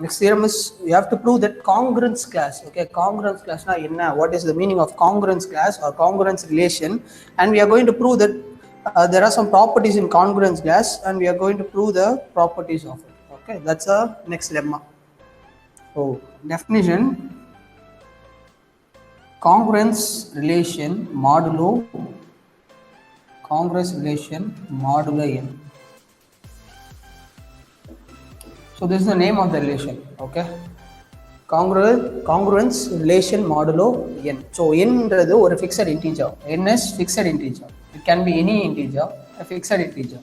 next theorem is you have to prove that congruence class. Okay, congruence class na enna? What is the meaning of congruence class or congruence relation? And we are going to prove that there are some properties in congruence class, and we are going to prove the properties of it. Okay, that's a next lemma. So definition: congruence relation modulo n. So this is the name of the relation. Okay, congruence relation modulo n. So n is a fixed integer. N is fixed integer. It can be any integer, a fixed integer.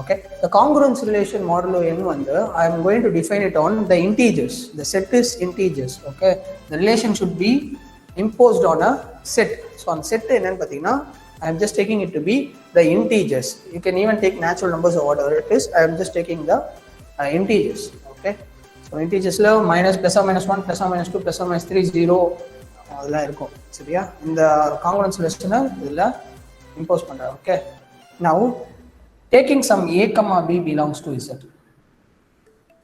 Okay, the congruence relation modulo n I am going to define it on the integers. The set is integers. Okay, the relation should be imposed on a set. So on set I am just taking it to be the integers. You can even take natural numbers or whatever it is. I am just taking the integers. Okay, so integers minus plus or minus 1 plus or minus 2 plus or minus 3 0 அதெல்லாம் இருக்கும் சரியா இந்த congruence relation இதெல்லாம் impose பண்றேன். Okay, now taking some a comma b belongs to z.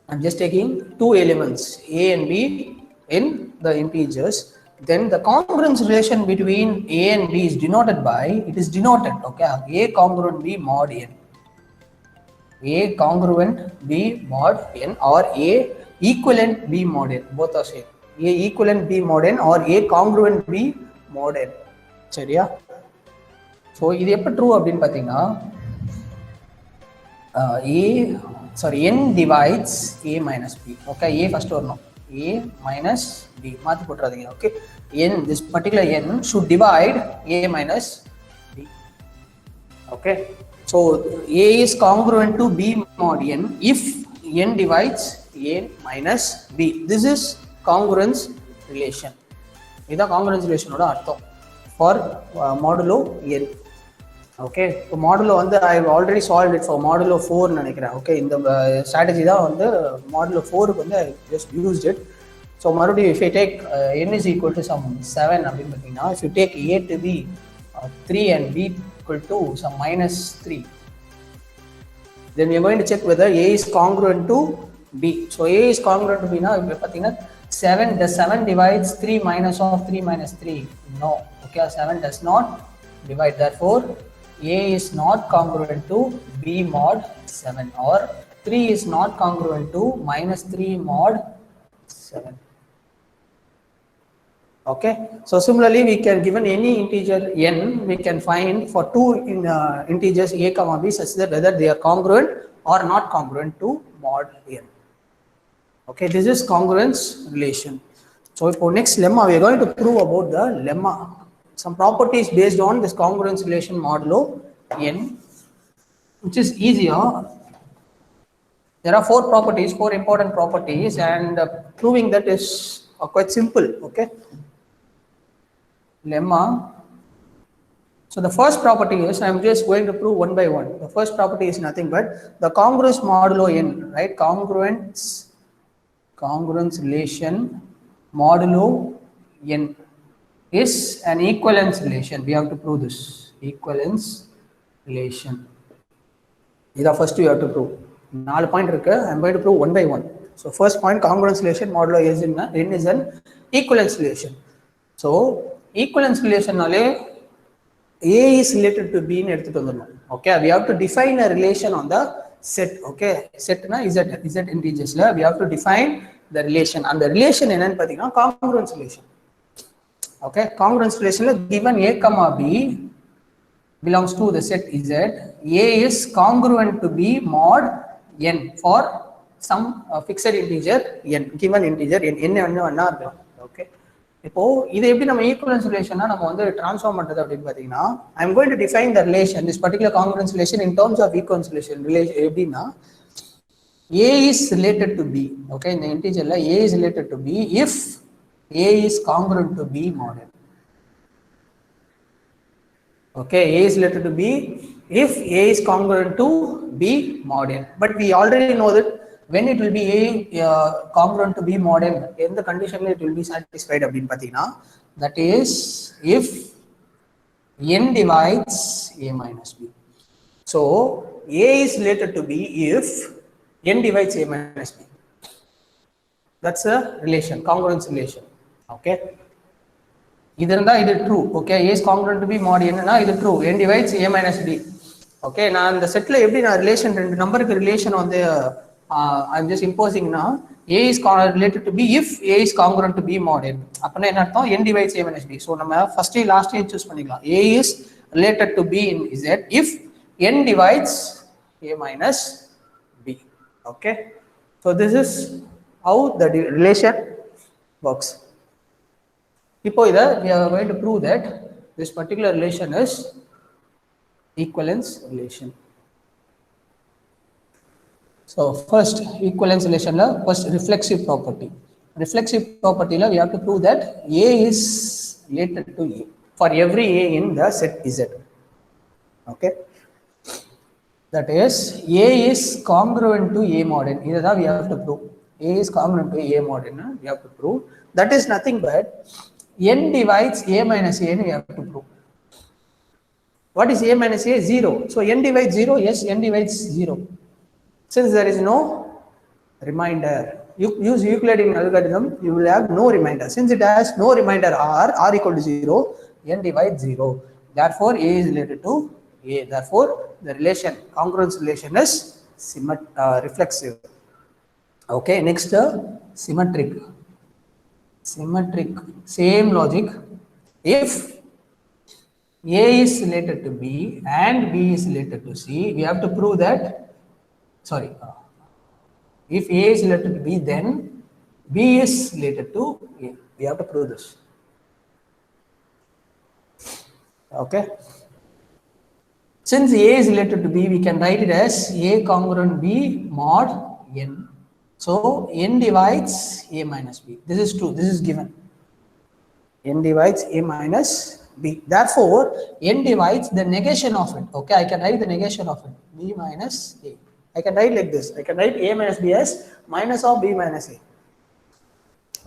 I'm just taking two elements a and b in the integers. Then the congruence relation between a and b is denoted by, it is denoted, okay, a congruent b mod n. A congruent b mod n or a equivalent b mod n. Both are same. A equivalent b mod n or a congruent b mod n. சரியா? So இது எப்ப true அப்படின்னு பார்த்தீங்கன்னா n divides a minus b. Okay, a first வரணும். A minus b மாத்தி போட்டுறாதீங்க. Okay, this particular n should divide a minus b. Okay, so a is congruent to b mod n if n divides a minus b. This is congruence relation. இதான் congruence relation ஓட அர்த்தம் for modulo n. Okay, so modulo I have already solved it for modulo 4 நினைக்கிறேன். Okay, இந்த strategy தான் modulo 4 க்கு I just used it. So மறுபடியும் if I take n is equal to some 7 அப்படின்னு பார்த்தீங்கன்னா, if you take a to be 3 and b equal to some minus 3, then we are going to check whether a is congruent to b. So a is congruent to b now இப்போ பார்த்தீங்கன்னா 7 divides 3 minus of 3 minus 3. No, okay, 7 does not divide. Therefore a is not congruent to b mod 7 or 3 is not congruent to minus 3 mod 7. Okay, so similarly we can given any integer n, we can find for two integers a comma b such that whether they are congruent or not congruent to mod n. Okay, this is congruence relation. So for next lemma we are going to prove about the lemma, some properties based on this congruence relation modulo n, which is easier. There are four important properties, and proving that is quite simple. Okay, lemma. So the first property is, I am just going to prove one by one. The first property is nothing but the congruence modulo n, right? Congruence relation modulo n is an equivalence relation. We have to prove this equivalence relation. This is first you have to prove. 4 point irukku. I am going to prove one by one. So first point, congruence relation modulo n is an equivalence relation. So equivalence relation nale a is related to b nu eduthu vandanum. Okay, we have to define a relation on the set. Okay, set na z integers la we have to define the relation, and the relation enna nu pathina congruence relation. Okay, congruence relation la given a comma b belongs to the set z, a is congruent to b mod n for some fixed integer n, given integer n என்ன வேணா இருக்கலாம். Okay, இப்போ இது எப்படி நம்ம equivalence ரிலேஷனா நம்ம transform பண்றது அப்படின்னு பாத்தீங்கன்னா, I am going to define the relation, this particular congruence relation in terms of equivalence relation. எப்படின்னா a is related to b. Okay, இந்த இன்டிஜர்ல a is related to b if a is congruent to b mod n. Okay, a is related to b if a is congruent to b mod n. But we already know that when it will be a congruent to b mod n, in the condition it will be satisfied அப்படின்னு பார்த்தீங்கன்னா, that is if n divides a minus b. So a is related to b if n divides a minus b. That's a relation, congruence relation. Okay. இது இருந்தா இது true. Okay, A is congruent to B mod என்னன்னா இது true. N divides A minus B. Okay, நான் இந்த செட்ல எப்படி நான் ரிலேஷன் ரெண்டு நம்பருக்கு ரிலேஷன் வந்து ஐம் ஜஸ்ட் இம்போசிங்னா A is related to B if A is congruent to B mod N. அப்படின்னா என்ன அர்த்தம்? N divides A minus B. So நம்ம ஃபர்ஸ்ட் லாஸ்ட் சூஸ் பண்ணிக்கலாம். A is related to B in Z if N divides A minus B. Okay, so this is how the relation works. Now, we are going to prove that this particular relation is equivalence relation. So first equivalence relation, first reflexive property. Reflexive property, we have to prove that A is related to A for every A in the set Z. Okay, that is A is congruent to A mod N. This we have to prove. A is congruent to A mod N. We have to prove. That is nothing but N divides A minus A, we have to prove. What is A minus A? 0. So N divides 0, yes, N divides 0. Since there is no remainder, you use Euclidean algorithm, you will have no remainder. Since it has no remainder R equal to 0, N divides 0. Therefore, A is related to A. Therefore, the relation, congruence relation is reflexive. Okay, next, symmetric. Symmetric, same logic. If A is related to B and B is related to C, we have to prove that, sorry, if A is related to B, then B is related to A. We have to prove this. Okay. Since A is related to B, we can write it as A congruent B mod N. So N divides A minus B. This is true. This is given. N divides A minus B. Therefore, N divides the negation of it. Okay, I can write the negation of it. B minus A. I can write like this. I can write A minus B as minus of B minus A.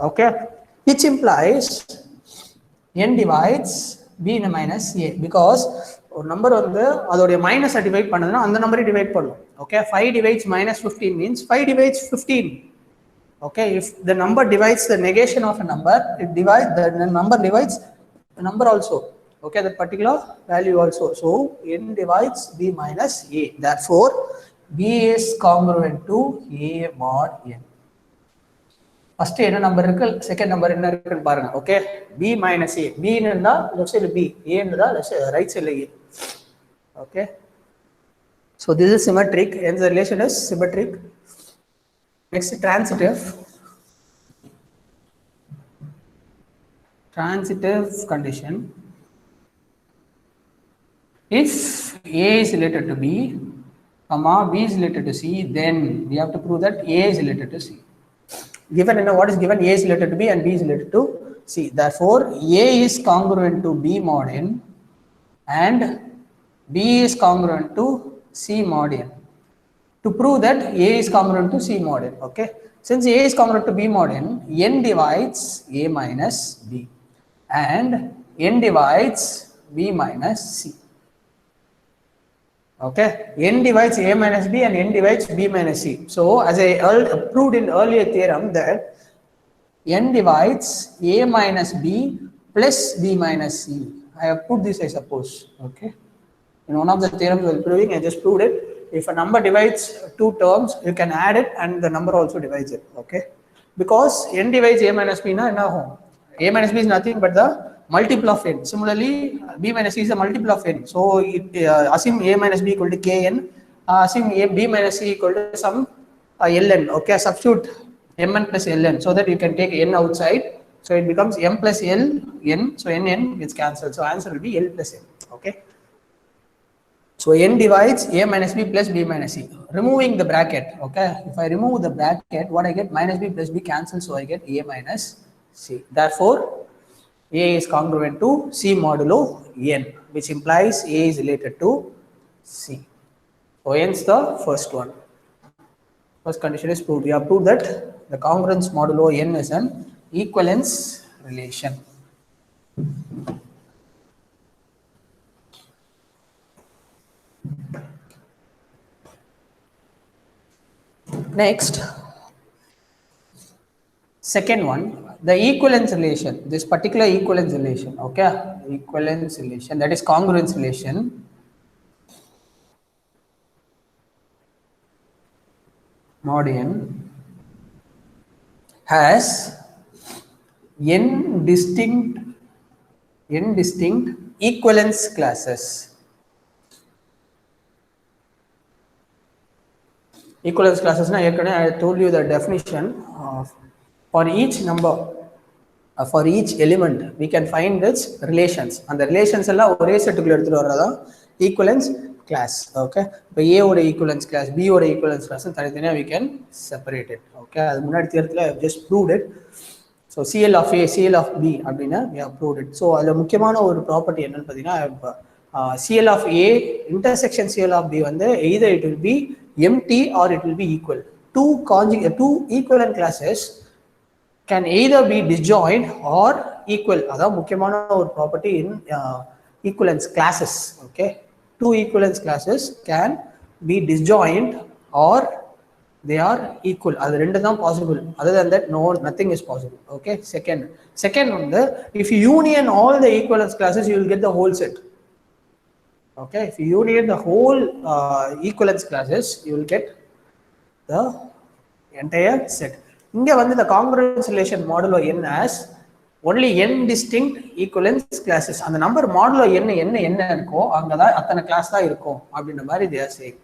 Okay, which implies N divides B minus A because ஒரு number வந்து அதோடைய மைனஸை divide பண்ணதுன்னா அந்த நம்பரை divide பண்ணும். Okay, 5 divides minus 15 means 5 divides 15. Okay, if the number divides the negation of a number, it divides the number divides the number also. Okay, that particular value also. So N divides B minus A. Therefore, B is congruent to A mod N. First என்ன number இருக்கு, second number என்ன இருக்குன்னு பாருங்க. Okay, B minus A. B ன்னா left side B, A ன்னா right சைடுல A. Okay, so this is symmetric, hence the relation is symmetric. Next, transitive. Transitive condition. If A is related to B, comma B is related to C, then we have to prove that A is related to C. Given, you know what is given? A is related to B and B is related to C. Therefore, A is congruent to B mod N and B is congruent to C mod N. To prove that A is congruent to C mod N. Okay, since A is congruent to B mod N, N divides A minus B and N divides B minus C. Okay, N divides A minus B and N divides B minus C. So as I proved in earlier theorem that N divides A minus B plus B minus C. I have put this, I suppose. Okay, in one of the theorems while proving, I just proved it. If a number divides two terms, you can add it and the number also divides it. Okay, because N divides A minus B, A minus B is nothing but the multiple of N. Similarly, B minus C is a multiple of N. So assume A minus B equal to Kn, assume B minus C equal to some Ln. Okay, substitute Mn plus Ln so that you can take N outside. So it becomes M plus L N. So N gets cancelled. So answer will be L plus N. Okay. So N divides A minus B plus B minus C. Removing the bracket. Okay. If I remove the bracket, what I get? Minus B plus B cancels. So I get A minus C. Therefore, A is congruent to C modulo N, which implies A is related to C. So hence the first one. First condition is proved. We have proved that the congruence modulo N is an equivalence relation. Next, Second one, the equivalence relation, this particular equivalence relation, okay, equivalence relation, that is congruence relation. Mod n has n distinct equivalence classes. Equivalence classes na I told you the definition of, for each number, for each element we can find its relations, and the relations alla ore set ku eduthu varada equivalence class. Okay, இப்போ a oda equivalence class, b oda equivalence class தனித்தனியா we can separate it. Okay, அது முன்னாடி தேர்த்துல I have just proved it. So CL of a, CL of b அப்படினா we have proved it. So அதுல முக்கியமான ஒரு property என்னன்னு பாத்தீங்கன்னா CL of a intersection CL of b வந்து either it will be empty or it will be equal. Two equivalent classes can either be disjoint or equal. That's முக்கியமான ஒரு property in equivalence classes. Okay, two equivalence classes can be disjoint or they are equal. அது ரெண்டு தான் possible. Other than that, nothing is possible. Okay, second வந்து if you union all the equivalence classes, you will get the whole set. Okay, if you union the whole equivalence classes, you will get the entire set. இங்க வந்து the congruence relation modulo n as only n distinct equivalence classes. அந்த number modulo என்ன இருக்கோ அங்கதான் அத்தனை class தான் இருக்கும் அப்படின்ற மாதிரி they are saying.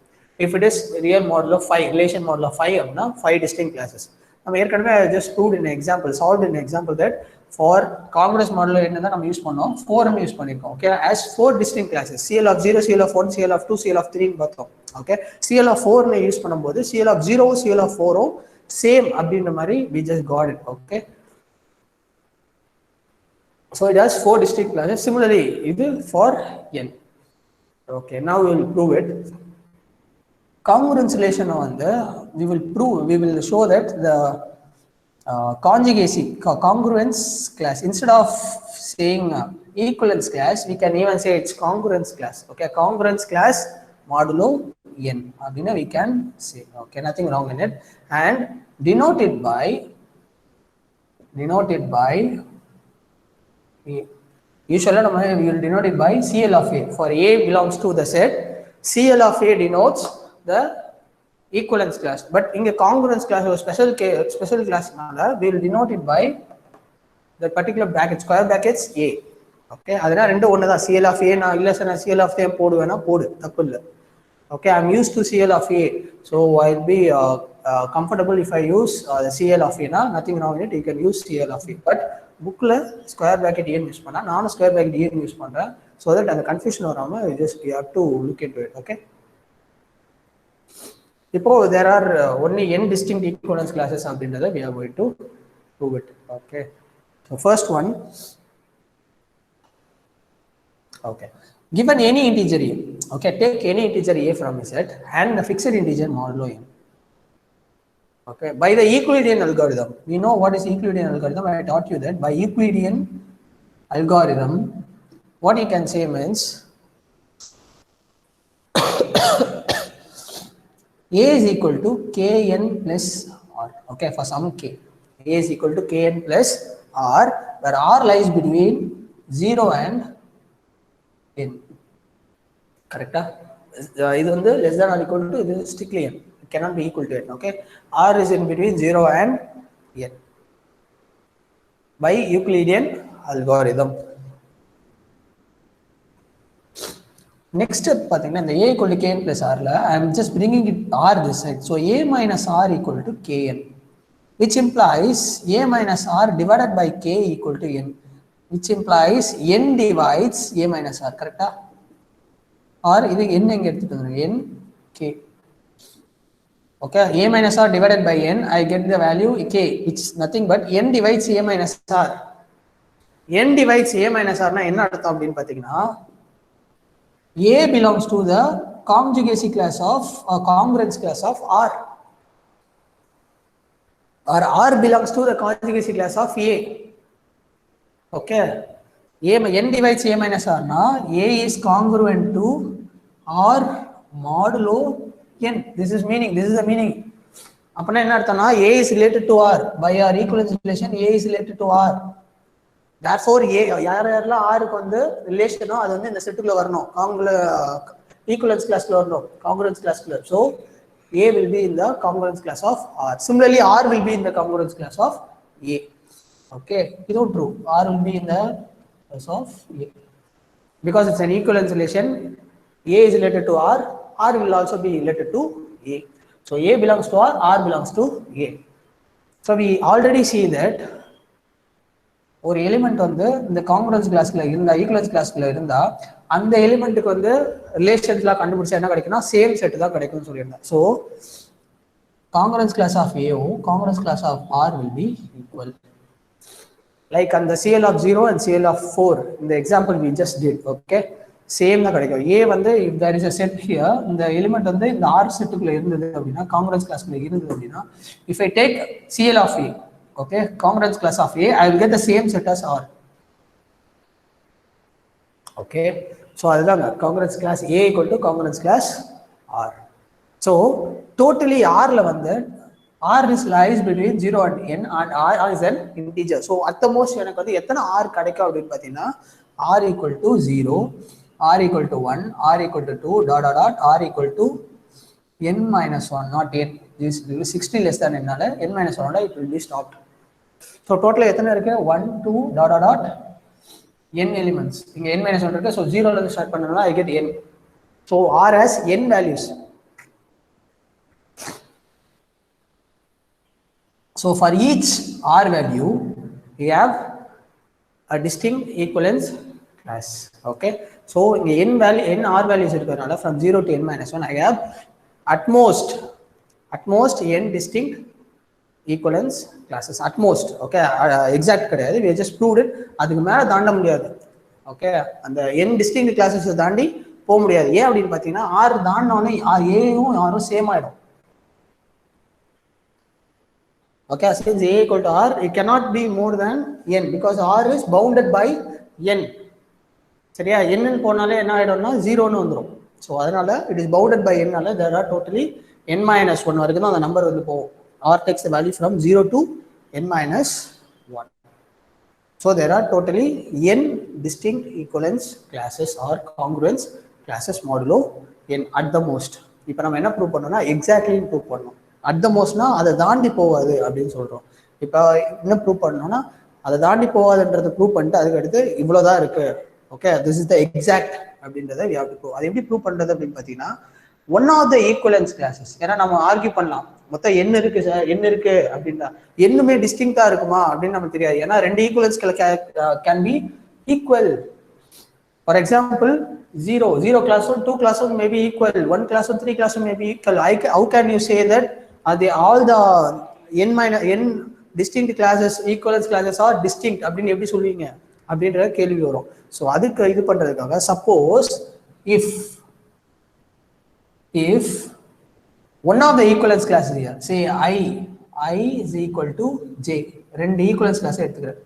If it is real modulo 5, relation modulo 5 அப்படின்னா 5 distinct classes. நம்ம ஏற்கனவே just proved in example, solved in example that for congruence modulo n தான் நம்ம யூஸ் பண்ணோம், 4 யூஸ் பண்ணிருக்கோம். Okay, as 4 distinct classes, CL of 0, CL of 1, CL of 2, CL of 3 ன்னு பார்த்தோம். Okay, CL of 4 ல use பண்ணும்போது CL of 0, CL of 4 same அப்படின்ற மாதிரி we just got it. Okay, so it has 4 distinct classes. Similarly இது for n. Okay, now we will prove it. Congruence relation வந்து we will show that the conjugacy congruence class, instead of saying equivalence class, we can even say it's congruence class. Okay, congruence class modulo n அப்படினா we can say. Okay, nothing wrong in it, and denoted by usually we will denote it by CL of a. For a belongs to the set, CL of a denotes the equivalence class. But in a congruence class or special class we will denote it by the particular bracket, square brackets a. Okay, adana rendu one da CL of a na illa sana CL of a poduvena podu thappu illa. Okay, I am used to CL of a, so I will be comfortable if I use the CL of a na, nothing wrong in it, you can use CL of a. But book la square bracket a use panna, nanu square bracket a use pandren, so that and the confusion varama you have to look into it. Okay, இப்போ there are only n distinct equivalence classes அப்படின்றத we are going to prove it. Okay, so first one, okay, given any integer a, okay, take any integer a from a set and the fixed integer modulo n. Okay, by the Euclidean algorithm, we know what is Euclidean algorithm. I taught you that by Euclidean algorithm, what you can say means a is equal to kn plus r. Okay, for some k, a is equal to kn plus r, where r lies between 0 and n. Correct? This is less than or equal to, this is strictly n. It cannot be equal to n. Okay, r is in between 0 and n by Euclidean algorithm. Next step பாத்தீங்கன்னா இந்த a equal to kn plus r ல I am just bringing it r this side, so a minus r equal to kn, which implies a minus r divided by k equal to n, which implies n divides a minus r. correct? Or இது n எங்க எடுத்துட்டு வந்துருங்க, n k. Okay, a minus r divided by n, I get the value k, which is nothing but n divides a minus r. n divides a minus r na என்ன அர்த்தம் அப்படினு பாத்தீங்கன்னா a belongs to the conjugacy class of congruence class of r, or r belongs to the conjugacy class of a. Okay, n divides a minus r na a is congruent to r modulo n. This is the meaning. அப்படின்னா என்ன அர்த்தம்னா A is related to R by our equivalence relation. A is related to R. therefore A யாரெல்லாம் Rக்கு வந்து ரிலேஷனோ அது வந்து இந்த செட்டுக்குள்ள வரணும், equivalence கிளாஸ்ல வரணும், காங்கிருவன்ஸ் கிளாஸ்ல. so A will be in the congruence class of R. Similarly R will be in the congruence class of A. okay, இதுவும் true. R will be in the class of A because it's an equivalence relation. A is related to R, R will also be related to A. so A belongs to R, R belongs to A. so we already see that ஒரு element வந்து இந்த congruence கிளாஸ்ல இருந்தா, equivalence கிளாஸ்ல இருந்தா அந்த எலிமெண்ட்டுக்கு வந்து ரிலேஷன்ஸ்லாம் கண்டுபிடிச்சா என்ன கிடைக்கும்னா சேம் செட் தான் கிடைக்கும்னு சொல்லியிருந்தேன். ஸோ காங்கிரன்ஸ் கிளாஸ் ஆஃப் ஏவும் congruence class of R will be equal. Like அந்த CL of 0 and CL of 4 இந்த example we just did. Okay, same தான் கிடைக்கும். ஏ வந்து if there is a set here, இந்த எலிமெண்ட் வந்து இந்த ஆர் செட்டுக்குள்ள இருந்தது அப்படின்னா, காங்கிரன்ஸ் கிளாஸ்ல இருந்தது அப்படின்னா, if I take CL of A, okay, congruence class of A, I will get the same set as R. okay, so அதுதான் congruence class A equal to congruence class R. so totally R ல வந்து R is lies between 0 and n and R is an integer. so at the most எனக்கு வந்து எத்தனை R கிடைக்கும் அப்படின்னு பார்த்தீங்கன்னா R equal to 0, R equal to 1, R equal to 2, dot dot dot, R equal to n minus 1, not n. this is 60 less than n நால n minus 1 it will be stopped. so total எத்தனை இருக்கு 1 2 dot dot dot n elements. இங்க n minus 1 இருக்கு. so 0 ல இருந்து start பண்ணனும்னா I get n. so R has n values. so for each R value we have a distinct equivalence class. okay, so இங்க n value n R values இருக்கறனால from 0 to n minus 1 I have at most n distinct equivalence classes at most. okay, exact கிடையாது, we just proved it. அதுக்கு மேல தாண்ட முடியாது. okay, அந்த n distinct classes தாண்டி போக முடியாது. ஏன் அப்படின்னு பார்த்தீங்கன்னா R தாண்டனே ஏயும் ஆரும் சேம் ஆயிடும். okay, since A equal to R, it cannot be more than n because R is bounded by n. சரியா, n ன்னு போனாலே என்ன ஆயிடும்னா 0 ன்னு வந்துரும். so அதனால it is bounded by n னால there are totally n minus 1 வரைக்கும் தான் அந்த நம்பர் வந்து போகும். R takes the value from 0 to n minus 1. so there are totally n distinct equivalence classes or congruence classes modulo n at the most. இப்போ நம்ம என்ன prove பண்ணோம்னா exactly prove பண்ணோம். அட் த மோஸ்ட்னா அதை தாண்டி போகாது அப்படின்னு சொல்றோம். இப்போ என்ன ப்ரூவ் பண்ணோம்னா அதை தாண்டி போகாதுன்றதை ப்ரூவ் பண்ணிட்டு அதுக்கு அடுத்து இவ்வளோதான் இருக்கு. Okay, this is the exact அப்படின்றத we have to prove. அது எப்படி ப்ரூவ் பண்றது அப்படின்னு பார்த்தீங்கன்னா one of the equivalence classes. ஏன்னா நம்ம ஆர்கியூ பண்ணலாம் மொத்தம் என்ன இருக்கு சார், என்ன இருக்கு அப்படின்னா என்னுமே டிஸ்டிங்டா இருக்குமா அப்படின்னு நமக்கு தெரியாது. ஏன்னா ரெண்டு equivalence can be equal. For example 0 classroom 2 classroom may be equal, 1 classroom 3 classroom may be equal. How can you say that all the n minus n distinct classes equivalence classes are distinct அப்படின்னு எப்படி சொல்லுவீங்க அப்படின்ற கேள்வி வரும். So அதுக்கு இது பண்றதுக்காக suppose if one of the equivalence classes here, say I is equal to j, ரெண்டு equivalence class எடுத்துக்கிறேன்.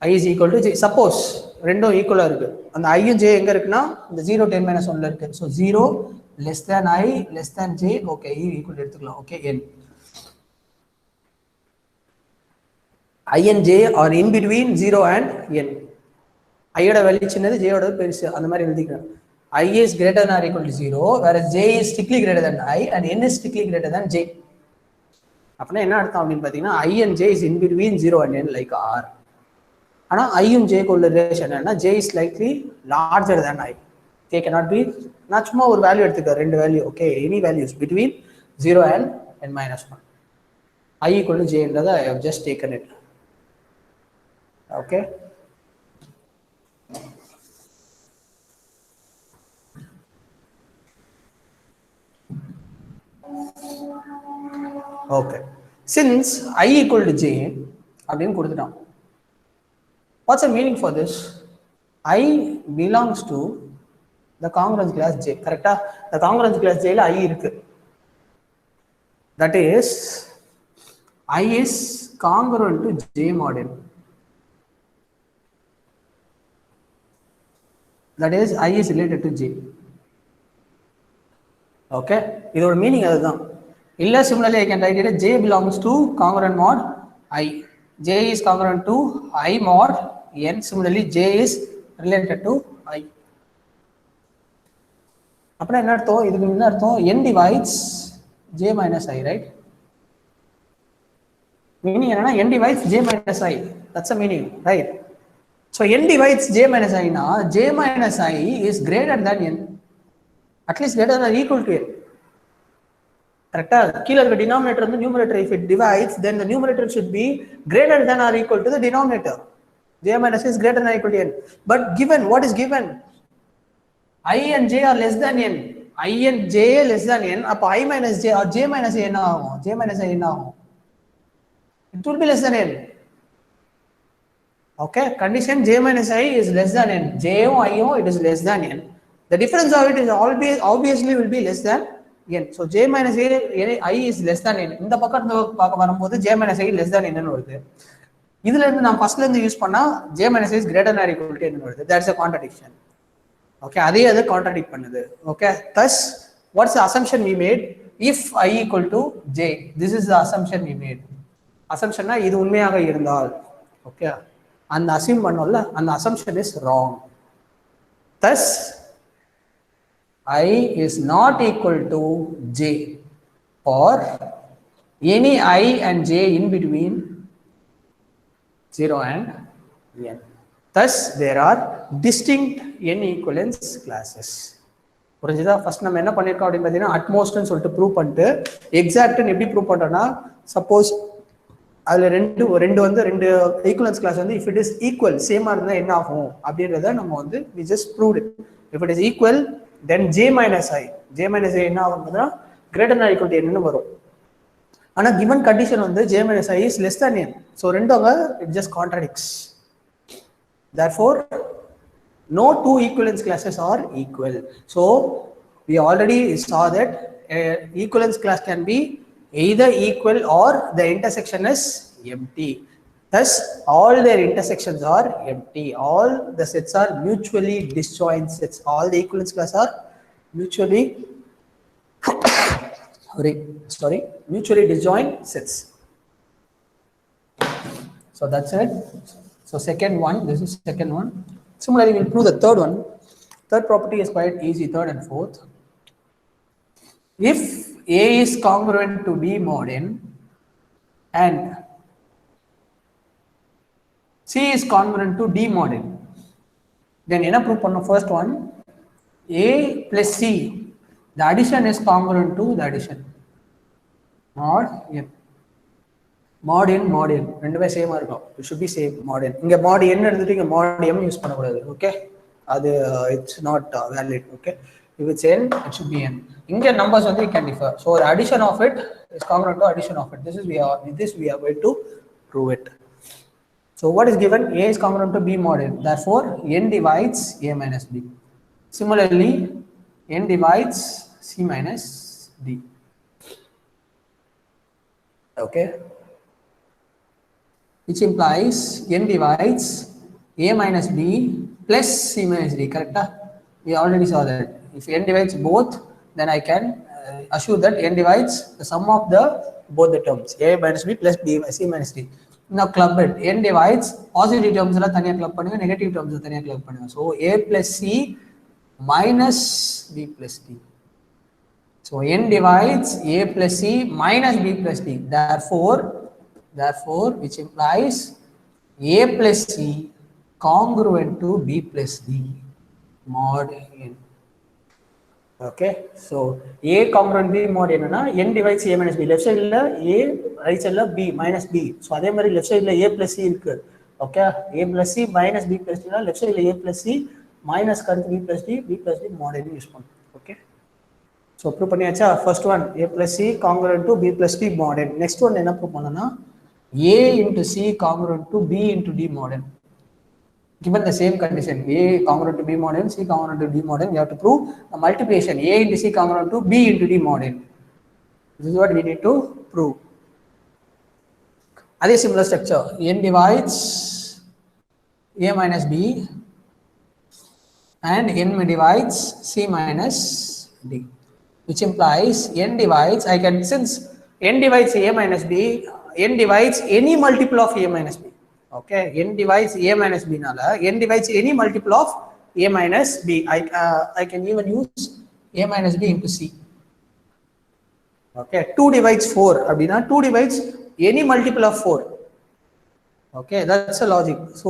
I is equal to j. suppose ரெண்டும் ஈக்குவலா இருக்கு. அந்த ஐயும் ஜே எங்க இருக்குன்னா இந்த 0 10 minus 1ல இருக்கு. So 0 less than I less than j. Okay, equal எடுத்துக்கலாம். Okay, n I and j are in between 0 and n. ஐயோட வேல்யூ சின்னது, ஜேயோட பெருசு, அந்த மாதிரி எழுதிக்கிறேன். I is greater than or equal to 0, whereas j is strictly greater than I and n is strictly greater than j. அப்படின்னா என்ன அர்த்தம் அப்படின்னு பார்த்தீங்கன்னா I and j is in between 0 and n like R. ஆனால் ஐயும் ஜேக்கு உள்ள relation என்னன்னா j is slightly larger than I. They cannot be. நான் சும்மா ஒரு வேல்யூ எடுத்துக்கிறேன், ரெண்டு value. Okay, any values between 0 and n minus 1. I equal to j என்றதை I have just taken it. Okay. Okay, since I equal to j அப்படின்னு கொடுத்துட்டோம். What's the meaning for this? I belongs to the congruence class j. கரெக்டா? the congruence class j ல I இருக்கு. that is I is congruent to j mod n. that is I is related to j. Okay, இதோட meaning அதுதான். Illa similarly, I can write it as J belongs to congruent mod I. J is congruent to I mod N. Similarly, J is related to I. அப்படி என்ன அர்த்தம்? இதுக்கு என்ன அர்த்தம்? N divides J minus I, right? Meaning என்னன்னா N divides J minus I. That's the meaning, right? So N divides J minus I na J minus I is greater than N. At least greater than or equal to N. Correct? கீழ இருக்க denominator and the numerator, if it divides, then the numerator should be greater than or equal to the denominator. J minus I is greater than or equal to N. But given, what is given? I and J are less than N. I and J less than N. அப்ப I minus J or J minus I என்ன ஆகும்? J minus I என்ன ஆகும்? It will be less than N. Okay, condition J minus I is less than N. J o I o, it is less than N. The difference of it is obviously will be less than N. So J minus I is less than N. இந்த பக்கத்துல பார்க்க வரும்போது J minus I less than N ன்னு வருது. இதுல இருந்து நான் ஃபர்ஸ்ட்ல இருந்து யூஸ் பண்ணா J minus I is greater than or equal to N ன்னு வருது. That's a contradiction. Okay, அதே அது கான்ட்ராடிக்ட் பண்ணுது. Okay, thus what's the assumption we made? If I equal to J, this is the assumption we made. Assumption இது உண்மையாக இருந்தால், okay, அந்த assume பண்ணோம்ல, அந்த assumption is wrong. Thus I is not equal to J for any I and J in between 0 and N. Thus there are distinct N equivalence classes. புரிஞ்சுதா? First நம்ம என்ன பண்ணிருக்கோம் அப்படின்னு பார்த்தீங்கன்னா அட்மோஸ்ட்னு சொல்லிட்டு ப்ரூவ் பண்ணிட்டு எக்ஸாக்ட்னு எப்படி ப்ரூவ் பண்றோம்னா, சப்போஸ் அதுல ரெண்டு ஈக்குவலன்ஸ் கிளாஸ் வந்து இஃப் இட் இஸ் ஈக்குவல் சேமா இருந்தா என்ன ஆகும் அப்படின்றத நம்ம வந்து we just proved it. If it is equal, then J minus I என்ன ஆகும்னா greater than or equal to N ன்னு வரும். ஆனா given condition வந்து J minus I is less than N. So ரெண்டுங்க it just contradicts. Therefore, no two equivalence classes are equal. So we already saw that equivalence class can be either equal or the intersection is empty. Thus, all their intersections are empty. All the sets are mutually disjoint sets. All the equivalence class are mutually mutually disjoint sets. So that's it. So second one, this is second one. Similarly, we'll prove the third one. Third property is quite easy, third and fourth. If A is congruent to B mod N and C is congruent to D mod N, then என்ன prove பண்ணோம்? First one, A plus C, the addition is congruent to the addition mod N. Mod n ரெண்டுமே சேமா இருக்கும். It should be same mod n. இங்க mod n எடுத்துட்டு இங்க mod m use பண்ண கூடாது. ஓகே, அது it's not valid. Okay, if it's n, it should be n. இங்க numbers வந்து can differ. So the addition of it is congruent to addition of it. This is we are going to prove it. So what is given? A is congruent to B mod n. Therefore n divides A minus B. Similarly, n divides C minus D. Okay, which implies n divides A minus B plus C minus D, correct? We already saw that. If n divides both, then I can assure that n divides the sum of both the terms, A minus B plus B C minus D. Now club it. N divides positive terms la thaniya club பண்ணுங்க, negative terms la thaniya club பண்ணுங்க. So A plus C minus B plus D. So n divides A plus C minus B plus D. Therefore, which implies A plus C congruent to B plus D mod n. Okay, so A congruent B mod n na n divides A minus B. Left side la A, right side la B minus B. So அதே மாதிரி left side la A plus C இருக்கு. Okay, A plus C minus B plus D na left side la A plus C minus current B plus D mod n use பண்ணும். Okay, so prove பண்ணியாச்சா? First one, A plus C congruent to B plus D mod n. Next one என்ன prove பண்ணனும்னா A into C congruent to B into D mod n. Given the same condition, A congruent to B mod n, C congruent to D mod n, you have to prove a multiplication A into C congruent to B into D mod n. This is what we need to prove. Other similar structure, n divides A minus B and n divides C minus D. which implies n divides, I can, since n divides a minus b, n divides any multiple of a minus b. Okay, n divides a minus b nala, n divides any multiple of a minus b. I can even use a minus b into c. Okay, 2 divides 4 abdina, 2 divides any multiple of 4. Okay, that's the logic. So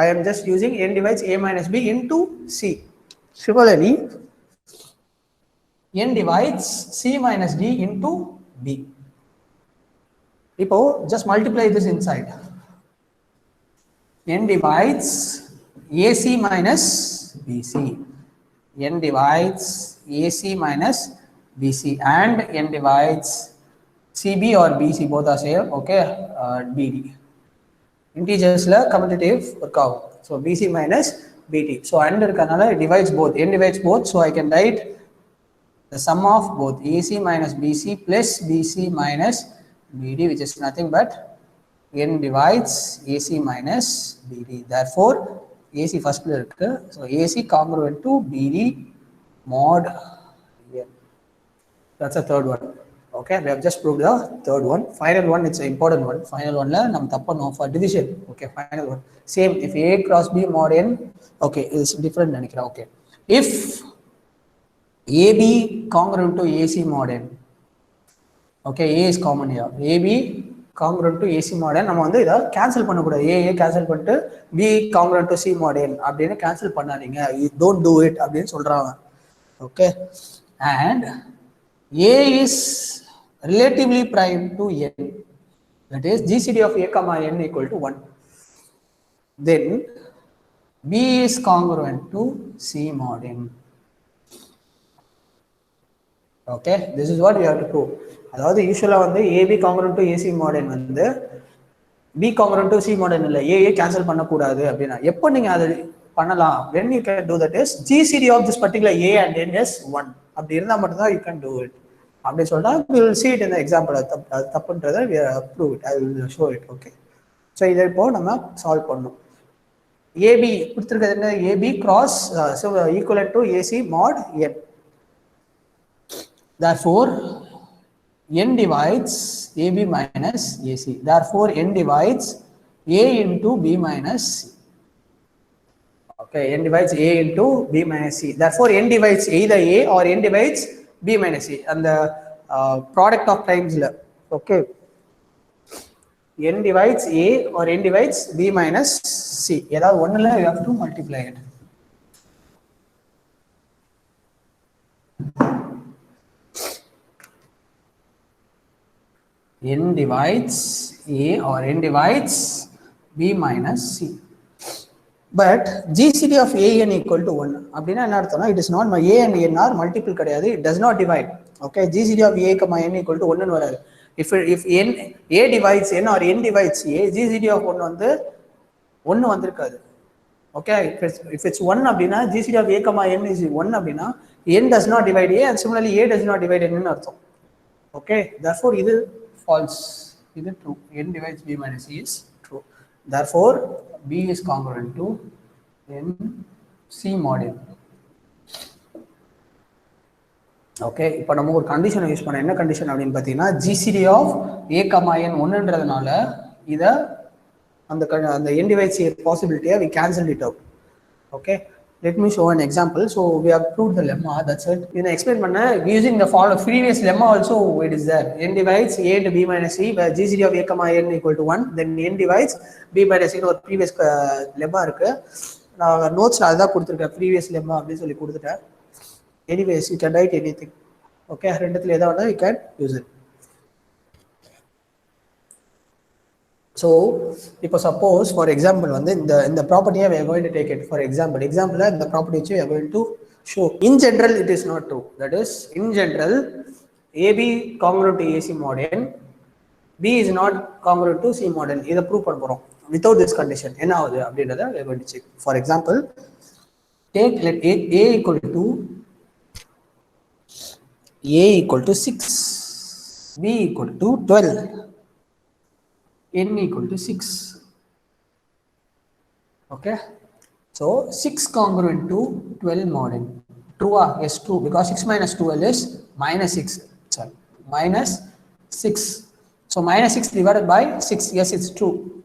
I am just using n divides a minus b into c. Similarly, n divides c minus d into b. Now, just multiply this inside. N divides AC minus BC. N divides AC minus BC and n divides CB or BC, both are same. Okay, BD. Integers la commutative work out. So BC minus BT. So under kanala it divides both. N divides both. So I can write the sum of both AC minus BC plus BC minus BD, which is nothing but n divides AC minus BD. Therefore, AC first la irukku. So AC congruent to BD mod n. That's the third one. Okay, we have just proved the third one. Final one, it's an important one. Final one la nam tappanum for division. Okay, final one. Same, if A cross B mod n, okay, it's different nanikira. Okay, if AB congruent to AC mod n, okay, A is common here. AB congruent to AC mod n, நம்ம வந்து இத cancel பண்ண கூடாது. A cancel பண்ணிட்டு B congruent to C mod n அப்படினு cancel பண்ணாதீங்க. You don't do it அப்படினு சொல்றாங்க. Okay, and A is relatively prime to n, that is GCD of A comma n equal to 1. Then B is congruent to C mod n. Okay, this is what we have to prove. அதாவது யூசுவலா வந்து AB congruent to AC mod n வந்து B congruent to C mod n இல்ல, A cancel பண்ண கூடாது அப்படினா எப்போ நீங்க அது பண்ணலாம், when you can do that is GCD of this particular A and n is 1. அப்படி இருந்தா மட்டும் தான் you can do it. அப்படி சொன்னா we will see it in the example. தப்புன்றதை we prove it. I will show it. Okay, so இதை இப்போ நம்ம solve பண்ணணும். AB கொடுத்திருக்கிறது என்ன, AB cross so equivalent to AC mod n. Therefore n divides AB minus AC. Therefore n divides A into B minus C. Okay, n divides A into B minus C. Therefore n divides either A or n divides B minus C. And the product of times la. Okay, n divides A or n divides B minus C. ஏதாவது ஒண்ணுல you have to multiply it. n divides A or n divides B minus C. But GCD of A n equal to 1. அப்படின்னா என்ன அர்த்தம்னா, it is not my A and n are multiple கிடையாது, it does not divide. Okay, GCD of A comma n equal to 1 ன்னு வராது. If n A divides n or n divides A, GCD of 1 வந்து 1 வந்திருக்காது. Okay, if it's 1 அப்படின்னா GCD of A comma n is 1 அப்படின்னா n does not divide A and similarly A does not divide n ன்னு அர்த்தம். Okay, therefore இது false, இது true. N divides B minus C is true. Therefore B is congruent to n C mod n. Okay, இப்போ நம்ம ஒரு கண்டிஷனை use பண்ண, என்ன கண்டிஷன் அப்படின்னு பார்த்தீங்கன்னா GCD of A comma n 1ன்றதுனால இத அந்த n divides A possibility we cancel it out. Okay, let me show an example. So we have proved the lemma, that's it. You know, explain பண்ண using the previous lemma also it is there. N divides A into B minus C where GCD of A comma n equal to 1, then n divides B minus C ஒரு previous lemma இருக்கு. நான் நோட்ஸ்ல அதான் கொடுத்திருக்கேன், previous lemma அப்படி சொல்லி கொடுத்துட்டேன். Anyways, you can write anything. Okay, ரெண்டுத்துல ஏதாவது ஒண்ணா you can use it. So இப்போ suppose for example வந்து இந்த property we are going to take it for example the property which we are going to show. In general it is not true, that is in general AB congruent to AC mod n, B is not congruent to C mod n. இதை prove பண்ண போறோம் without this condition. என்ன ஆகுது அப்படின்றத we are going to check. For example, take let A equal to 6, B equal to 12, n equal to 6. Okay, so 6 congruent to 12 mod n. True? Yes, true, because 6 minus 12 is minus 6. Sorry, minus 6. So minus 6 divided by 6. Yes, it's true.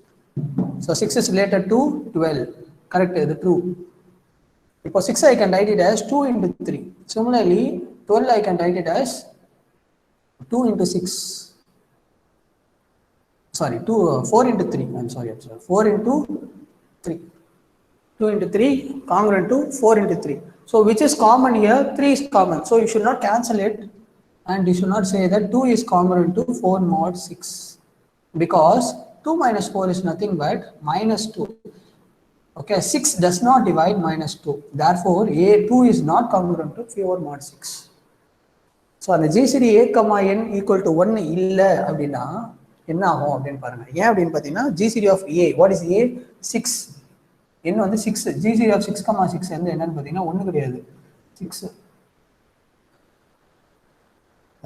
So 6 is related to 12. Correct, the true. Because 6 I can write it as 2 into 3. Similarly, 12 I can write it as 2 into 6. Sorry, 4 into 3. I'm sorry. 4 into 3. 2 into 3 congruent to 4 into 3. So which is common here? 3 is common. So you should not cancel it, and you should not say that 2 is congruent to 4 mod 6, because 2 minus 4 is nothing but minus 2. Okay, 6 does not divide minus 2. Therefore, A2 is not congruent to 4 mod 6. So அந்த GCD A, N equal to 1 இல்லை அப்படின்னா என்ன ஆகும் அப்படின்னு பாருங்க. ஏன் அப்படின்னு பார்த்தீங்கன்னா GCD of A, what is A? 6. N வந்து 6. GCD of 6, 6 வந்து என்னன்னு பார்த்தீங்கன்னா 1 கிடையாது, 6.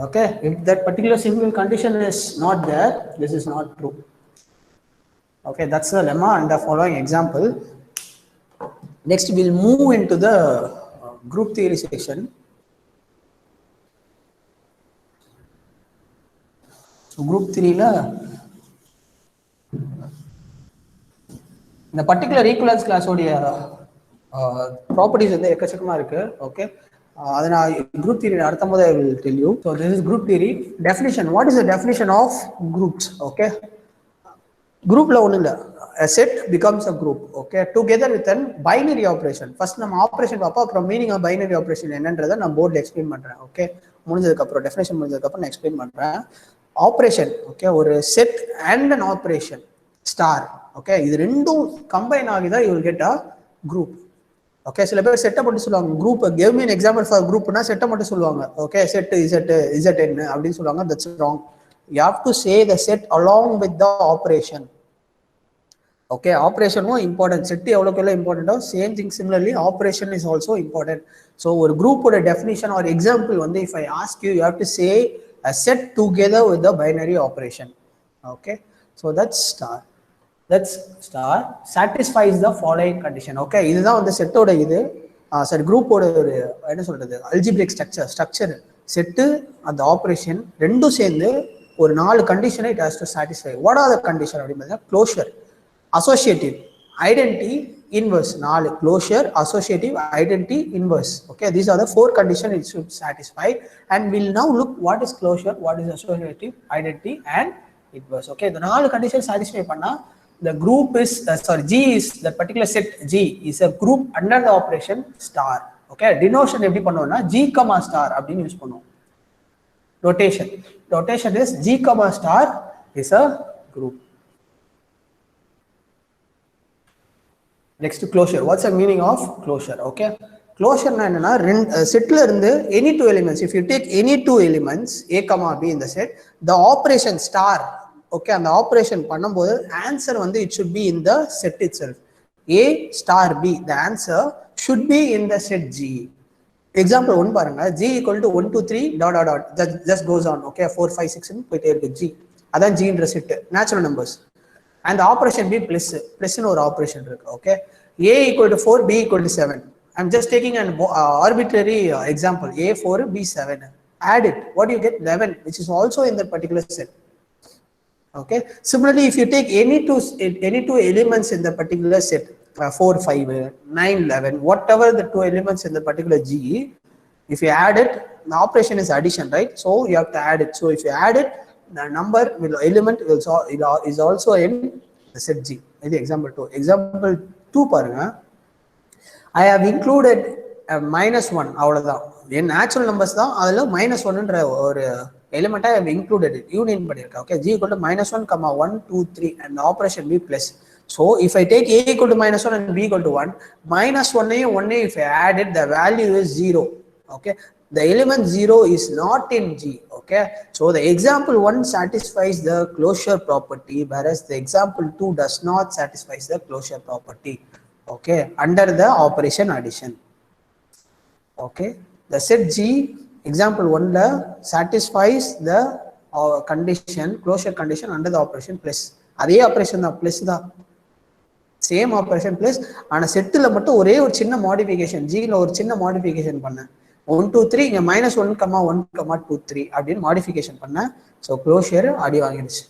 Okay, if that particular single condition is not there, this is not true. Okay, that's the lemma and the following example. Next, we'll move into the group theory section. So group theory la இந்த particular equivalence கிளாஸோடைய properties வந்து எக்கச்சக்கமாக இருக்கு. Okay, அதை நான் group theory அடுத்த போது I will tell you. So this is group theory. Definition, what is the definition of groups? Okay, குரூப்ல ஒன்றும் இல்லை, a set becomes a group, okay, together with an binary operation. First நம்ம operation பார்ப்போம், அப்புறம் meaning of binary operation என்னன்றதை நான் போர்டில் explain பண்ணுறேன். ஓகே, முடிஞ்சதுக்கப்புறம் டெஃபினேஷன் முடிஞ்சதுக்கப்புறம் நான் எக்ஸ்பிளைன் பண்ணுறேன். ஆப்ரேஷன், ஓகே, ஒரு set and an operation star, okay, இது ரெண்டும் கம்பைன் ஆகிதான் you will get a group. Okay, சில பேர் செட்டை மட்டும் சொல்லுவாங்க. Group, give me an example for குரூப்னா செட்டை மட்டும் சொல்லுவாங்க. ஓகே, செட் ZN அப்படின்னு சொல்லுவாங்க. That's wrong. You have to say the set along with the operation. Okay, operation is important. Set is important. Same thing, similarly, operation is also important. So, ஒரு group ஓட definition or example வந்து if I ask you, you have to say a set together with the binary operation. Okay, so that's star. That's star satisfies the following condition. Okay, இதுதான் வந்து set ஓட இது. சரி, group ஓட ஒரு என்ன சொல்றது, algebraic structure செட்டு அந்த ஆப்ரேஷன் ரெண்டும் சேர்ந்து ஒரு 4 கண்டிஷனை it has to satisfy. What are the condition அப்படின்னா closure, associative, identity, inverse. 4 closure, associative, identity, inverse. Okay, these are the 4 conditions it should satisfy, and we'll now look what is closure, what is associative, identity and inverse. Okay, the 4 conditions satisfy panna the group is G is that particular set G is a group under the operation star. Okay, denotation எப்படி பண்ணுவோம்னா G, star அப்படின்னு use பண்ணுவோம். Notation is G, star is a group. Next, closure. What's the meaning of closure? Okay, closure na enna setல இருந்து any 2 elements, if you take any 2 elements A, B in the set, the operation star, okay, and the operation பண்ணும்போது answer வந்து it should be in the set itself. A star B, the answer should be in the set G. Example 1 பாருங்க, G equal to 1 2 3 dot dot dot, that just goes on. Okay, 4 5 6 னு போயிட்டே இருக்கு. G அதான் G ன்ற set, natural numbers, and the operation B plus னு ஒரு operation இருக்கு. Okay, A equal to 4, B equal to 7. I'm just taking an arbitrary example. A 4, B 7. Add it, what do you get? 11, which is also in that particular set. Okay, similarly, if you take any two elements in the particular set, 4 5 9 11, whatever the 2 elements in the particular G, if you add it, the operation is addition, right? So you have to add it. So if you add it, the number element is also in the set G. This is example 2. Example 2 பாருங்க, I have included -1. அவ்வளவுதான், n natural numbers தான், அதுல -1 ன்ற ஒரு element I have included it, union பண்ணிருக்கேன். Okay, G equal to -1, 1 2 3 and the operation B plus. So if I take A equal to -1 and B equal to 1, -1 and 1 if I add it, the value is 0. Okay, the element 0 is not in G. Okay, so the example 1 satisfies the closure property, whereas the example 2 does not satisfy the closure property. Okay, under the operation addition. Okay, the set G example 1 la satisfies the condition, closure condition under the operation plus. அதே operation தான், plus தான், same operation plus. ஆனா settle மட்டும் ஒரே ஒரு சின்ன modification, ஜியில் ஒரு சின்ன மாடிஃபிகேஷன் பண்ணேன். 1 2 3 இங்க -1, 1, 2 3 அப்படின்னு மாடிஃபிகேஷன் பண்ண. ஸோ க்ளோஷர் அடி வாங்கிடுச்சு.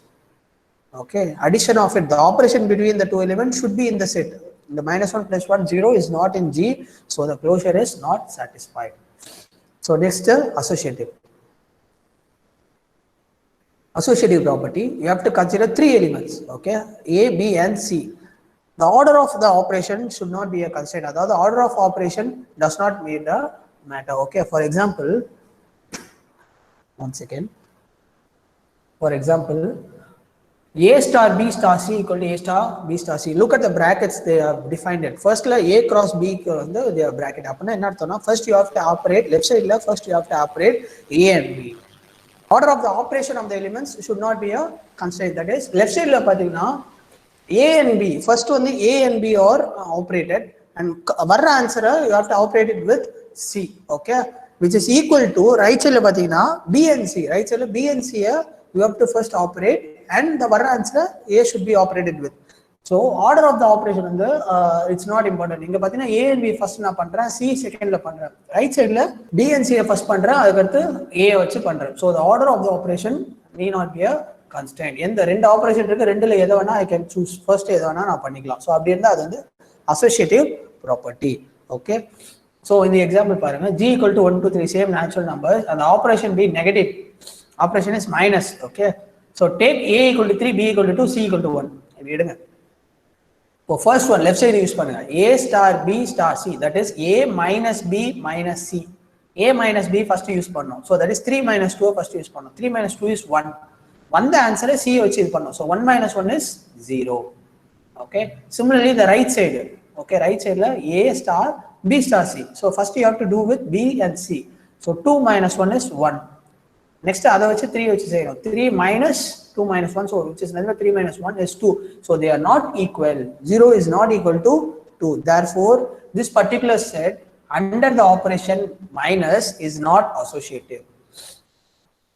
Okay, addition of it, the operation between the two elements should be in the set. The -1 + 1 0 is not in G, so the closure is not satisfied. So next, associative. Associative property, you have to consider 3 elements. Okay, A, B, and C. The order of the operation should not be a constraint. The order of operation does not mean the matter. Okay, for example, one second. For example, A star B star C equal to A star B star C. Look at the brackets, they have defined it. First, A cross B, they are bracket. First, you have to operate left side. First, you have to operate A and B. Order of the operation of the elements should not be a constraint. That is, left side A and B. First one, A and B are operated, and varra answer you have to operate it with C. Okay, which is equal to right side B and C. Right side B and C you have to first operate, and the varra answer A should be operated with. So order of the operation it's not important. இங்க பாத்தீங்கன்னா A and B first நான் பண்றேன், C செகண்ட்ல பண்றேன். Right சைடுல B and C first பண்றேன், அதுக்கு அடுத்து A வச்சு பண்றேன். So the order of the operation need not be a constraint. எந்த ரெண்டு ஆபரேஷன் இருக்கு, ரெண்டுல எதை வேணா I can choose first, எதை வேணா நான் பண்ணிக்கலாம். So அப்படி இருந்தா அது வந்து associative property. Okay, so in the example பாருங்க, G equal to 1 2 3 same natural numbers and the operation be negative, operation is minus. Okay, so take A equal to 3, B equal to 2, C equal to 1. இப்படி எடுங்க. For first one left side use பண்ணுங்க, A star B star C, that is A minus B minus C. A minus B first use பண்ணோம், so that is 3 minus 2 first use பண்ணோம். 3 minus 2 is 1. the answer is C வச்சு இது பண்ணோம், so 1 minus 1 is 0. Okay, similarly the right side. Okay, right side la A star B star C, so first you have to do with B and C, so 2 minus 1 is 1. Next அதை வச்சு 3 வச்சு செய்யணும், 3 minus 2 minus 1, so which is another 3 minus 1 is 2, so they are not equal. 0 is not equal to 2. Therefore this particular set under the operation minus is not associative.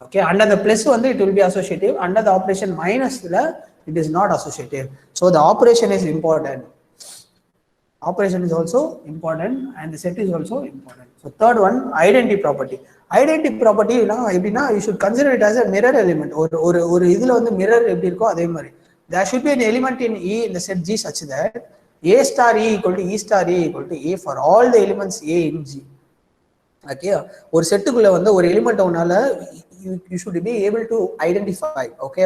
Okay, under the plus it will be associative, under the operation minus it is not associative. So the operation is important, operation is also important, and the set is also important. So third one, identity property. Identity property எப்படின்னா you should consider it as a mirror element. ஒரு இதுல வந்து mirror எப்படி இருக்கோ அதே மாதிரி there should be an element in E in the set G such that A star E equal to E star E equal to A for all the elements A in G. Okay, ஒரு செட்டுக்குள்ள வந்து ஒரு element உன்னால you should be able to identify. Okay,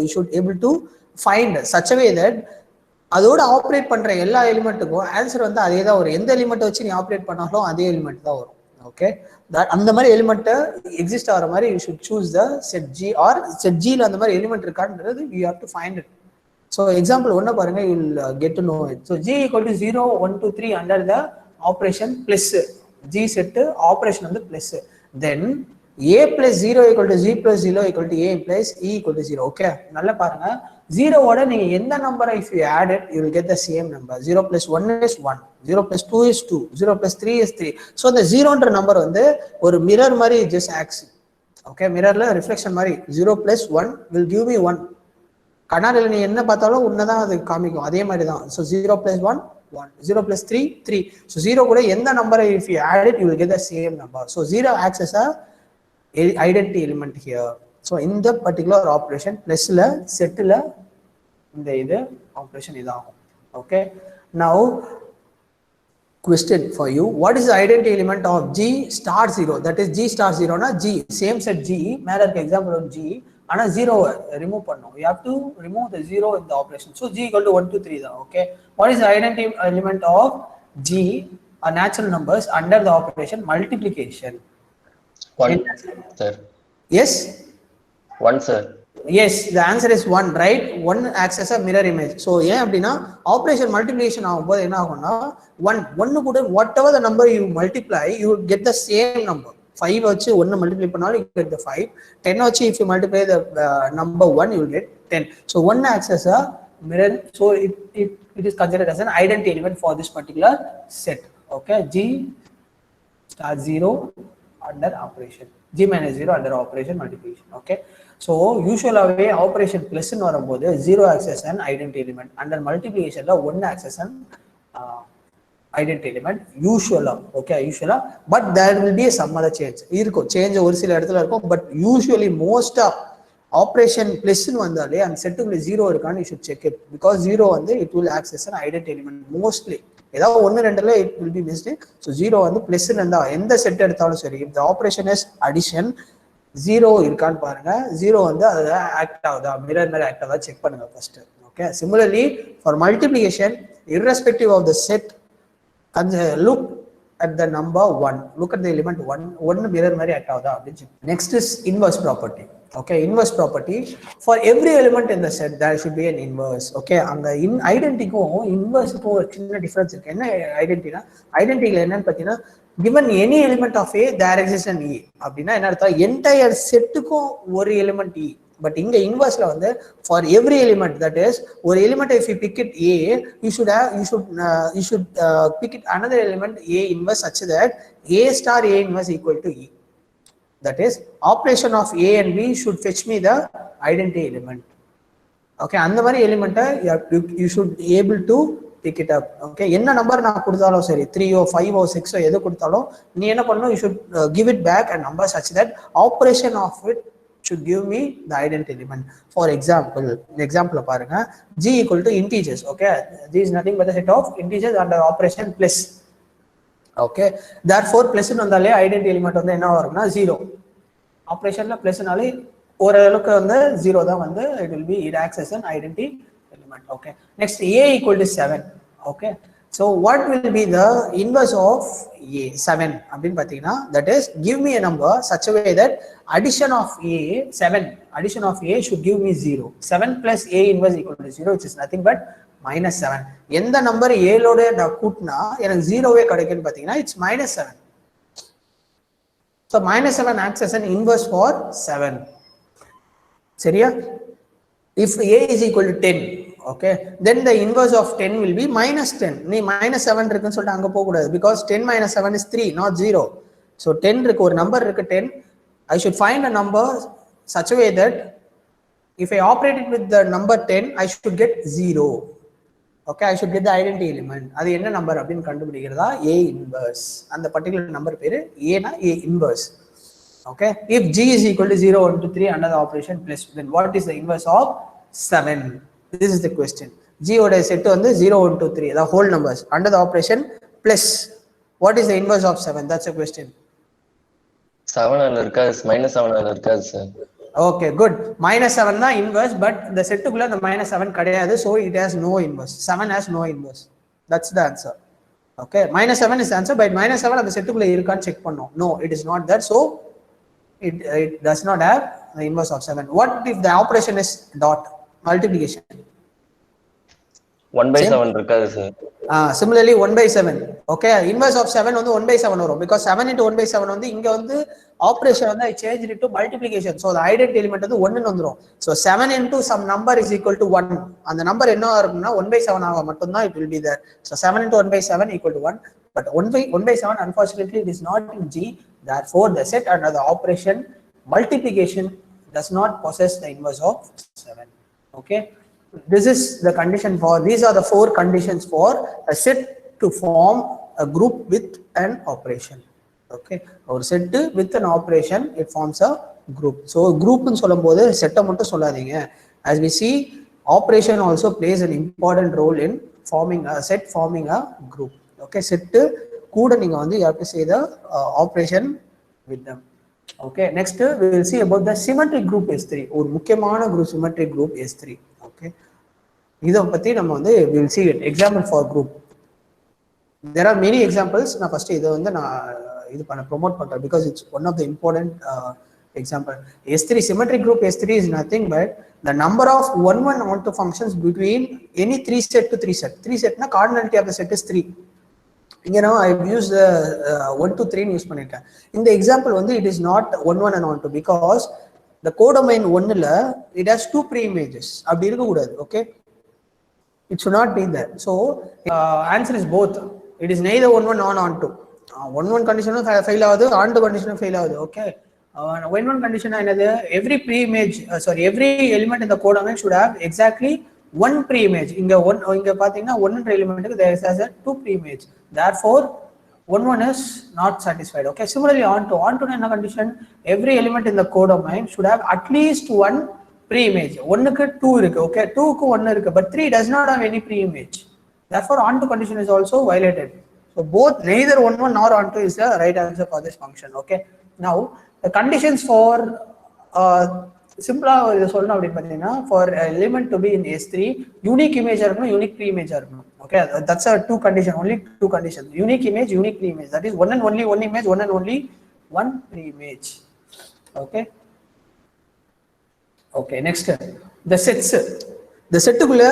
you should able to find such a way that அதோட operate பண்ற எல்லா எலிமெண்ட்டுக்கும் answer வந்து அதே தான் வரும். எந்த எலிமெண்ட் வச்சு நீ ஆப்ரேட் பண்ணாலும் அதே எலிமெண்ட் தான் வரும். ஓகே, அந்த மாதிரி எலிமெண்ட் எக்ஸிஸ்ட் ஆகிற மாதிரி you should choose the set G or set ஜியில் அந்த மாதிரி எலிமெண்ட் இருக்கான்றது you have to find it. So example ஒன்று பாருங்க, you will get to know it. So G equal to 0 1 2 3 under the operation plus G set operation வந்து plus, then A plus 0 equal to Z plus 0 equal to A plus E equal to 0. Okay, நல்லா பாருங்க, 0 ஓட நீங்க எந்த நம்பரை if you add it you will get the same number. 0 plus 1 is 1, 0 plus 2 is 2, 0 plus 3 is 3. so the 0ன்ற number வந்து ஒரு mirror மாதிரி just acts. Okay, மிரர்ல reflection மாதிரி 0 plus 1 will give me 1. கண்ணாடியில் நீ என்ன பார்த்தாலும் உன்னதான் அது காமிக்கும், அதே மாதிரி தான். so 0 plus 1 1, 0 plus 3 3. so 0 கூட எந்த நம்பரை if you add it you will get the same number. so 0 acts as a identity element here. so in the particular operation plus la set la இந்த இது operation இதாகும். okay, now question for you, what is the identity element of G star 0? that is G star 0 na G same set G மேல இருக்க example of G ஆனா 0 remove பண்ணோம், you have to remove the 0 in the operation. so G equal to 1 2 3 தான். okay, what is the identity element of G are natural numbers under the operation multiplication? 1 sir. Yes, 1 sir. yes, the answer is 1, right? 1 acts as a mirror image. so ஏன் அப்படின்னா operation multiplication ஆகும்போது என்ன ஆகும்னா 1 கூட whatever the number you multiply you will get the same number. 5 வச்சு 1 multiply பண்ணாலும் you get the 5. 10 வச்சு if you multiply the number 1 you will get 10. so 1 acts as a mirror, so it is considered as an identity element for this particular set. okay, G star 0 under operation, G minus 0 under operation multiplication. okay, so usually operation plus ன்னு வரும்போது 0 acts as an identity element, under multiplication la 1 acts as an identity element usually, okay, usually, but there will be some other change இருக்கும் change ஒரு சில இடத்துல இருக்கும், but usually most of operation plus னு வந்தாலே அந்த செட்டுக்குள்ள 0 இருக்கான்னு you should check it, because 0 வந்து it will act as an identity element mostly. ஏதாவது ஒன்று ரெண்டுல it will be missed. so 0 வந்து plus னு இருந்தா எந்த செட் எடுத்தாலும் சரி, if the operation is addition 0 இருக்கான்னு பாருங்க, 0 வந்து அது ஆக்ட் ஆகுதா, மிரர் மாதிரி ஆக்ட் ஆகுதா செக் பண்ணுங்க first. okay, similarly for multiplication, irrespective of the set, and look at the number 1, look at the element 1 mirror mari act avudha appdi. Next is inverse property. okay, inverse property, for every element in the set there should be an inverse. okay, anga in identity ku inverse ku chinna difference irukku. enna identity na, identity la enna pathina, given any element of a there exists an e அப்படினா என்ன அர்த்தம், entire set ku ஒரு element e, but in the inverse la வந்து for every element, that is or element if you pick it a, you should pick it another element a inverse such that a star a inverse equal to e. that is operation of a and b should fetch me the identity element. okay, அந்த மாதிரி element you should able to pick it up. okay, என்ன number நான் கொடுத்தாலும் சரி, 3 or 5 or 6 or எது கொடுத்தாலும் நீ என்ன பண்ணணும், you should give it back a number such that operation of it should give me the identity element. For example பாருங்க, g equal to integers. okay, g is nothing but a set of integers under operation plus. okay, therefore plus னு வந்தாலே identity element வந்து என்ன வரும்னா 0. ஆபரேஷன்ல பிளஸ்னாலே ஓரளவுக்கு வந்து 0 தான் வந்து it will be, it acts as an identity element. okay, next a equal to 7. okay, so what will be the inverse of a? 7 அப்படினு பாத்தீங்கன்னா, that is give me a number such a way that addition of a 7, addition of a should give me 0. 7 plus a inverse equal to 0, which is nothing but -7. எந்த number a லோட நான் கூட்டினா எனக்கு 0வே கிடைக்கும்னு பாத்தீங்கன்னா it's -7. so -7 acts as an inverse for 7. சரியா? if a is equal to 10, okay, then the inverse of 10 will be -10. நீ -7 இருக்குன்னு சொல்லிட்டு அங்க போக கூடாது, because 10 minus 7 is 3, not 0. so 10 இருக்கு, ஒரு நம்பர் இருக்கு 10, I should find a number such a way that if I operate it with the number 10, I should get 0. okay, I should get the identity element. அது என்ன number அப்படின்னு கண்டுபிடிக்கிறதா a inverse. அந்த particular number பேரு a னா a inverse. okay, if g is equal to 0 1 2 3 under the operation plus, then what is the inverse of 7? this is the question. g oda set வந்து 0 1 2 3 the whole numbers under the operation plus, what is the inverse of 7? that's a question. 7 ல இருக்காது, -7 ல இருக்காது sir. okay, good. -7 தான் inverse, but the செட்டுக்குள்ள the -7 கிடையாது, so it has no inverse. 7 has no inverse. that's the answer. okay, -7 is the answer, but -7 அந்த செட்டுக்குள்ள இருக்கான்னு check பண்ணோம். no, it is not there, so it does not have the inverse of 7. what if the operation is dot multiplication? 1/7 இருக்காது sir. similarly 1/7. okay, inverse of 7 வந்து 1/7 வரும், because 7 into 1/7 வந்து இங்க வந்து operation வந்து I changed it to multiplication, so the identity element வந்து 1 ன்னு வந்துரும். so 7 into some number is equal to 1. அந்த நம்பர் என்ன இருக்கும்னா 1/7 ஆக மட்டும் தான் it will be there. so 7 into 1/7 equal to 1, but 1/7 unfortunately it is not in G. therefore the set under the operation multiplication does not possess the inverse of 7. okay, this is the condition for, these are the 4 conditions for a set to form a group with an operation. okay, ஒரு set with an operation it forms a group. so group னு சொல்லும்போது செட்டை மட்டும் சொல்லாதீங்க, as we see operation also plays an important role in forming a set, forming a group. okay, set கூட நீங்க வந்து you have to say the operation with them. okay, next we will see about the symmetric group S3. ஒரு முக்கியமான group symmetric group S3. okay, இத பத்தி நம்ம வந்து we will see it example for group. there are many examples. நான் first இத வந்து நான் இது பண்ண ப்ரோமோட் பண்றேன், because it's one of the important example. S3 symmetric group S3 is nothing but the number of 1 1 onto functions between any 3 set to 3 set. 3 set na cardinality of the set is 3. இங்க நான் I have used 1 to 3 use பண்ணிட்டேன். இந்த example வந்து it is not 1 1 and 1 2, because the codomain 1 ல it has 2 pre-images. அப்படி இருக்க கூடாது. okay, it should not be there. so answer is both. it is neither 1 1 nor 1 2. 1 1 condition fail ஆகுது, 1 2 condition fail ஆகுது. okay, 1 1 condition என்னது, every pre-image every element in the codomain should have exactly one pre-image. இங்க பாத்தீங்கன்னா ஒன்ன்ற எலிமெண்ட்டுக்கு there is as a two pre-image. Therefore, one is not satisfied. Okay. Similarly, onto என்ன condition? Every element in the codomain should have at least one pre-image. ஒன்னுக்கு 2 இருக்கு. Okay. 2க்கு 1 இருக்கு. But 3 does not have any pre-image. Therefore, onto condition is also violated. So both neither one nor onto is the right answer for this function. Okay. Now the conditions for சிம்பிளா இதை சொல்லணும் அப்படின்னு பார்த்தீங்கன்னா for element to be in S3 unique இமேஜா இருக்கணும், unique pre இமேஜா இருக்கணும். Okay, that's two condition, only two condition. Unique image, unique pre image. That is one and only one image, one and only one pre image. Okay okay next the sets. இந்த செட்டுக்குள்ள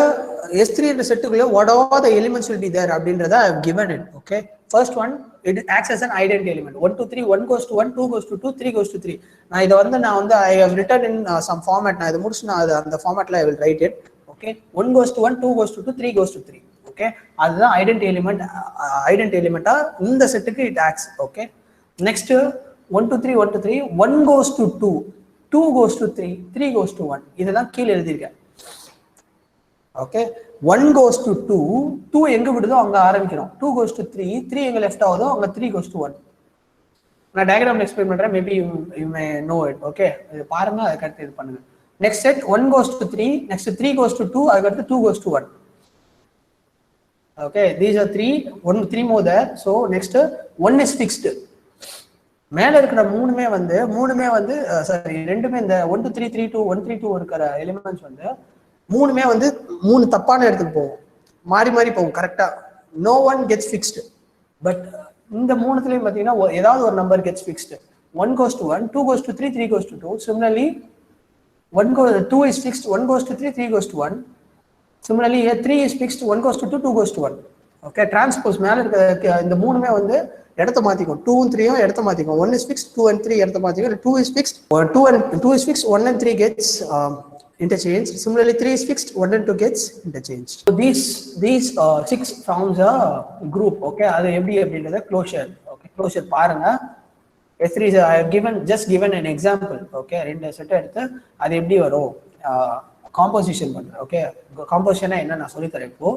S3 என்ற செட்டுக்குள்ள what all the elements will be there அப்படின்றத I have given it. Okay, first one it acts as an identity element. 1 to 3, 1 goes to 1, 2 goes to 2, 3 goes to 3. நான் இத வந்து I have written in some format. நான் இத முடிச்சு நான் அந்த ஃபார்மட்ல I will write it. Okay, 1 goes to 1, 2 goes to 2, 3 goes to 3. Okay, அதுதான் identity எலிமெண்டா இந்த செட்டுக்கு it acts. Okay, next 1 to 3, 1 to 3, 1 goes to 2, 2 goes to 3, 3 goes to 1. இதெல்லாம் கீழ எழுதிருக்கேன். ஓகே, 1 goes to 2, 2 எங்க விடுதோ அங்க ஆரம்பிக்கிறோம். 2 goes to 3, 3 எங்க லெஃப்ட் ஆகுதோ அங்க 3 goes to 1. நான் டயகிராம்ல எக்ஸ்பிளைன் பண்றேன், maybe you may know it. Okay, இது பாருங்க, அதுக்கு அடுத்து இது பண்ணுங்க. Next set 1 goes to 3, next 3 goes to 2, அதுக்கு அடுத்து 2 goes to 1. Okay, these are 3 more there. So next 1 is fixed. மேல இருக்கிற மூணுமே வந்து சாரி ரெண்டுமே இந்த 1 to 3, 3 to 1, 3 2 இருக்கிற எலிமெண்ட்ஸ் வந்து மூணுமே வந்து மூணு தப்பான இடத்துக்கு போகும், மாறி மாறி போகும். கரெக்டா no one gets fixed. But இந்த மூணுத்துலயும் பார்த்தீங்கன்னா ஏதாவது ஒரு number gets fixed. 1 goes to 1, 2 goes to 3, 3 goes to 2. Similarly 2 is fixed, 1 goes to 3, 3 goes to 1. Similarly here 3 is fixed, 1 goes to 2, 2 goes to 1. Okay, transpose மேல இருக்க இந்த மூணுமே வந்து இடத்த மாத்திக்கும். 2 and 3 இடத்த மாத்திக்கும். 1 is fixed, 2 and 3 இடத்த மாத்திக்கும். 2 is fixed, 2 is fixed, 1 and 3 gets interchanged. Similarly 3 is fixed, 1 and 2 gets interchanged. So these 6 forms a group. Okay, அது எப்படி அப்படின்றத க்ளோஷர். ஓகே, க்ளோஷர் பாருங்க. S3 is I have given an example. Okay, ரெண்டு set எடுத்து அது எப்படி வரும் composition பண்றேன். ஓகே, காம்போசிஷனா என்ன நான் சொல்லி தரேன் இப்போ.